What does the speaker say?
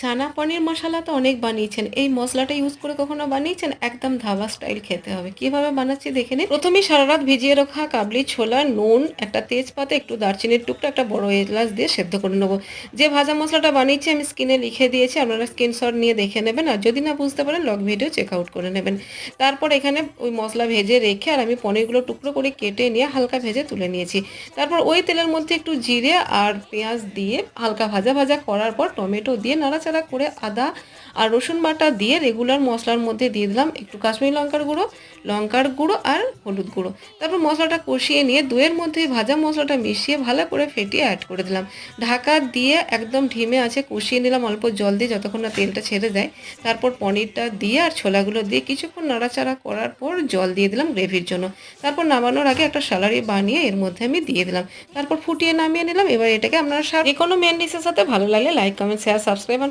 ছানা পনির মশলা তো অনেক বানিয়েছেন, এই মশলাটা ইউজ করে কখনো বানিয়েছেন? একদম ধাবা স্টাইল খেতে হবে। কিভাবে বানাচ্ছি দেখে নিন। প্রথমেই সারা রাত ভিজিয়ে রাখা কাবলি ছোলা, নুন, একটা তেজপাতা, একটু দারচিনির টুকরা, একটা বড় এলাচ দিয়ে সেদ্ধ করে নেবো। যে ভাজা মশলাটা বানিয়েছি আমি স্ক্রিনে লিখে দিয়েছি, আপনারা স্ক্রিনশট নিয়ে দেখে নেবেন, আর যদি না বুঝতে পারেন লগ ভিডিও চেক আউট করে নেবেন। তারপর এখানে ওই মশলা ভেজে রেখে আর আমি পনিরগুলো টুকরো করে কেটে নিয়ে হালকা ভেজে তুলে নিয়েছি। তারপর ওই তেলের মধ্যে একটু জিরে আর পেঁয়াজ দিয়ে হালকা ভাজা ভাজা করার পর টমেটো দিয়ে নাড়াচাড়া করে আদা আর রসুন বাটা দিয়ে রেগুলার মশলার মধ্যে দিয়ে দিলাম একটু কাশ্মীরি লঙ্কার গুঁড়ো আর হলুদ গুঁড়ো। তারপর মশলাটা কষিয়ে নিয়ে দইয়ের মধ্যে ভাজা মশলাটা মিশিয়ে ভালো করে ফেটিয়ে অ্যাড করে দিলাম। ঢাকা দিয়ে একদম ঢিমে আছে কষিয়ে নিলাম অল্প জল দিয়ে যতক্ষণ না তেলটা ছেড়ে দেয়। তারপর পনিরটা দিয়ে আর ছোলাগুলো দিয়ে কিছুক্ষণ নাড়াচাড়া করার পর জল দিয়ে দিলাম গ্রেভির জন্য। তারপর নামানোর আগে একটা স্যালারি বানিয়ে এর মধ্যে আমি দিয়ে দিলাম। তারপর ফুটিয়ে নামিয়ে নিলাম। এবার এটাকে আপনারা যে কোনো মেন ডিশের সাথে ভালো লাগলে লাইক, কমেন্ট, শেয়ার, সাবস্ক্রাইব